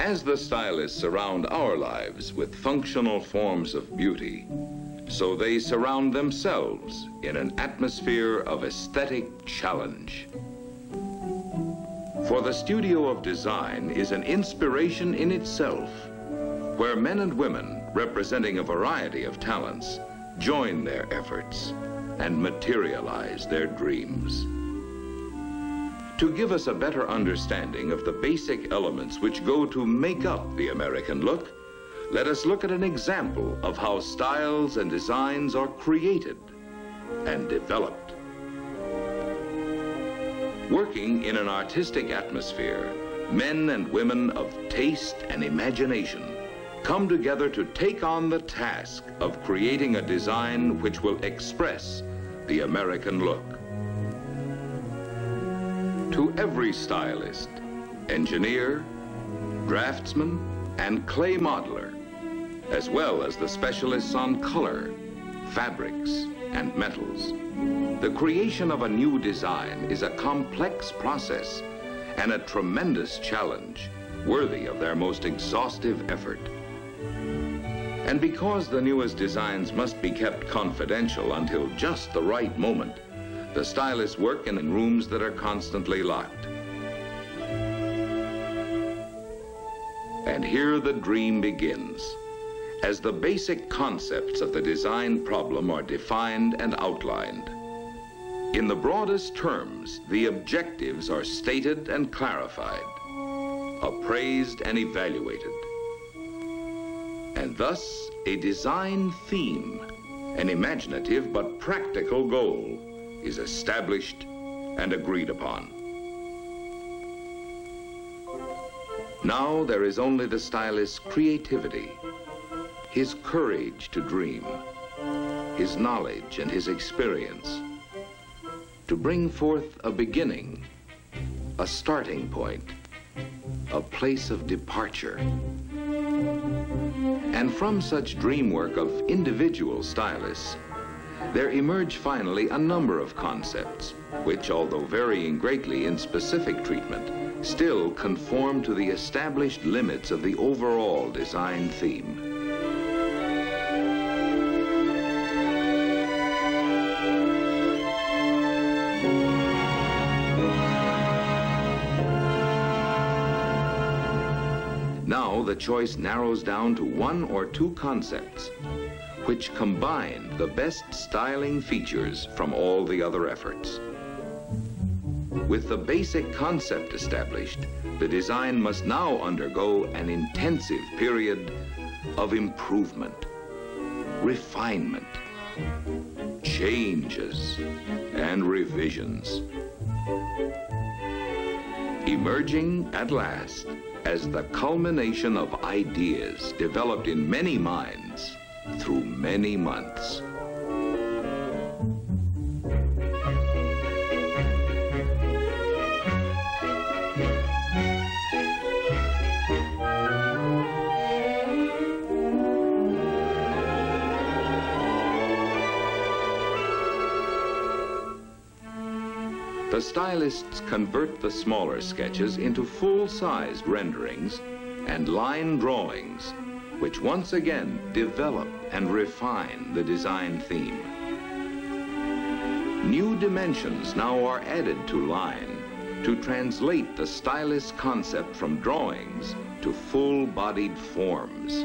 As the stylists surround our lives with functional forms of beauty, so they surround themselves in an atmosphere of aesthetic challenge. For the studio of design is an inspiration in itself, where men and women representing a variety of talents join their efforts and materialize their dreams. To give us a better understanding of the basic elements which go to make up the American look, let us look at an example of how styles and designs are created and developed. Working in an artistic atmosphere, men and women of taste and imagination come together to take on the task of creating a design which will express the American look. To every stylist, engineer, draftsman, and clay modeler, as well as the specialists on color, fabrics, and metals, the creation of a new design is a complex process and a tremendous challenge worthy of their most exhaustive effort. And because the newest designs must be kept confidential until just the right moment, the stylists work in rooms that are constantly locked. And here the dream begins, as the basic concepts of the design problem are defined and outlined. In the broadest terms, the objectives are stated and clarified, appraised and evaluated. And thus, a design theme, an imaginative but practical goal, is established and agreed upon. Now there is only the stylist's creativity, his courage to dream, his knowledge and his experience, to bring forth a beginning, a starting point, a place of departure. And from such dream work of individual stylists, there emerge finally a number of concepts which, although varying greatly in specific treatment, still conform to the established limits of the overall design theme. Now the choice narrows down to one or two concepts which combine the best styling features from all the other efforts. With the basic concept established, the design must now undergo an intensive period of improvement, refinement, changes, and revisions. Emerging at last as the culmination of ideas developed in many minds through many months. The stylists convert the smaller sketches into full-sized renderings and line drawings, which once again develop and refine the design theme. New dimensions now are added to line to translate the stylist's concept from drawings to full-bodied forms.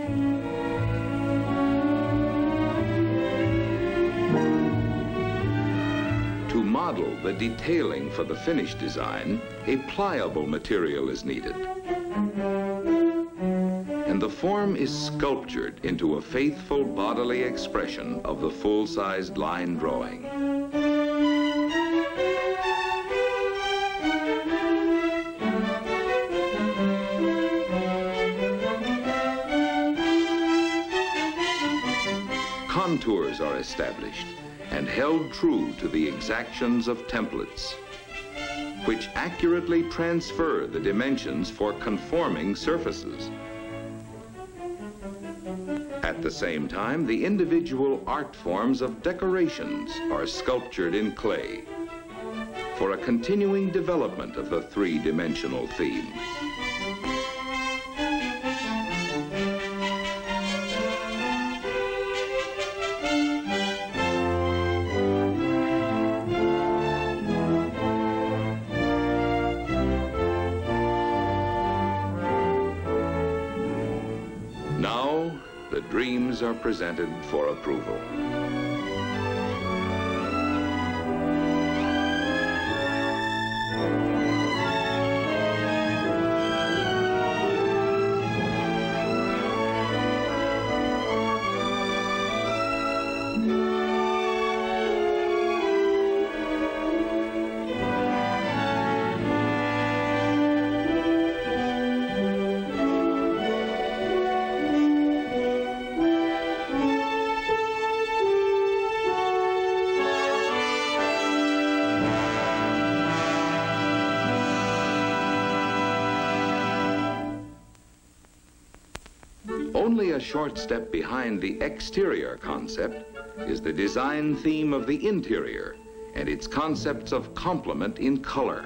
To model the detailing for the finished design, a pliable material is needed. And the form is sculptured into a faithful bodily expression of the full-sized line drawing. Contours are established and held true to the exactions of templates, which accurately transfer the dimensions for conforming surfaces. At the same time, the individual art forms of decorations are sculptured in clay for a continuing development of the three-dimensional theme. dreams are presented for approval. Only a short step behind the exterior concept is the design theme of the interior and its concepts of complement in color.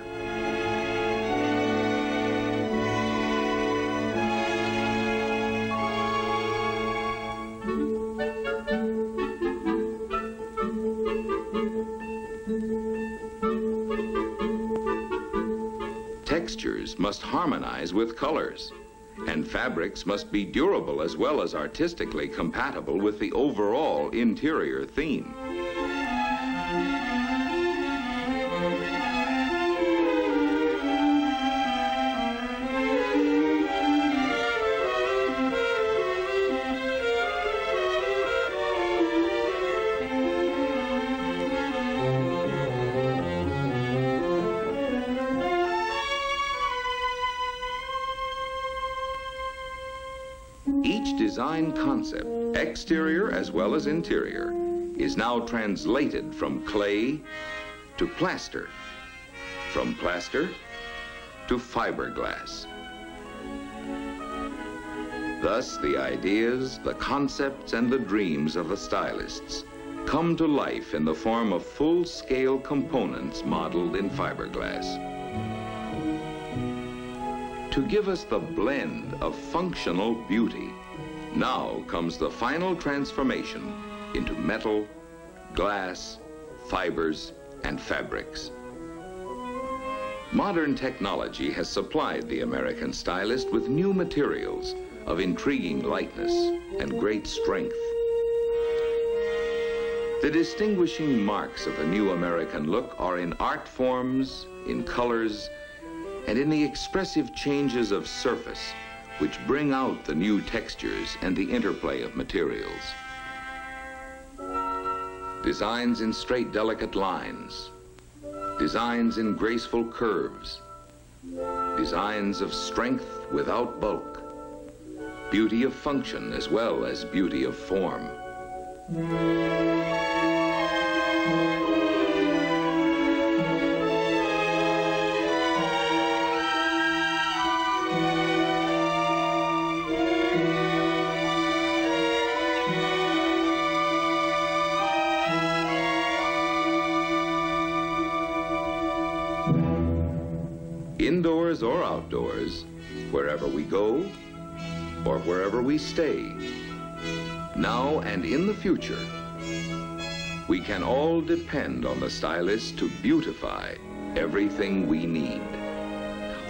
Textures must harmonize with colors, and fabrics must be durable as well as artistically compatible with the overall interior theme. Each design concept, exterior as well as interior, is now translated from clay to plaster, from plaster to fiberglass. Thus, the ideas, the concepts, and the dreams of the stylists come to life in the form of full-scale components modeled in fiberglass. To give us the blend of functional beauty, now comes the final transformation into metal, glass, fibers, and fabrics. Modern technology has supplied the American stylist with new materials of intriguing lightness and great strength. The distinguishing marks of the new American look are in art forms, in colors, and in the expressive changes of surface which bring out the new textures and the interplay of materials. Designs in straight, delicate lines, designs in graceful curves, designs of strength without bulk, beauty of function as well as beauty of form. Indoors or outdoors, wherever we go or wherever we stay, now and in the future, we can all depend on the stylist to beautify everything we need.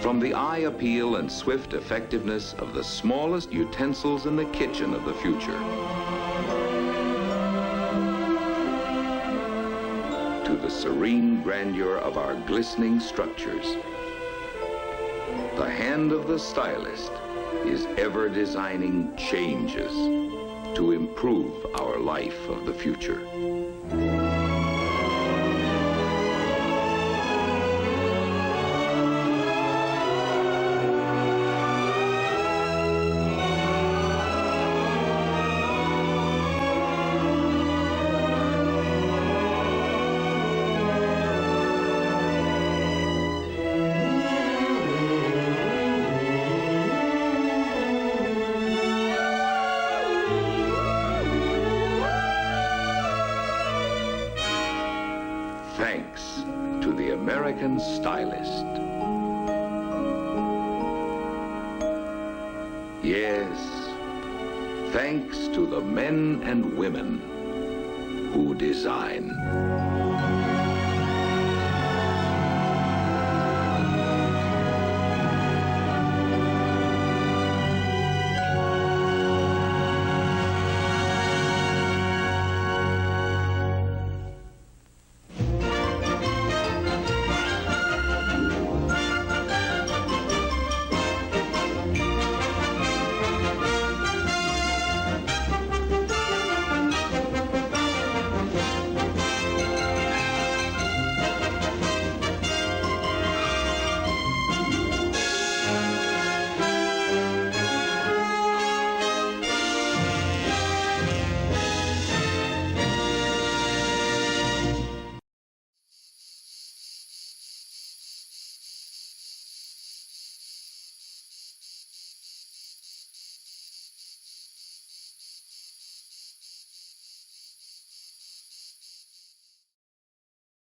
From the eye appeal and swift effectiveness of the smallest utensils in the kitchen of the future, to the serene grandeur of our glistening structures. The hand of the stylist is ever designing changes to improve our life of the future. Thanks to the American stylist. Yes, thanks to the men and women who design.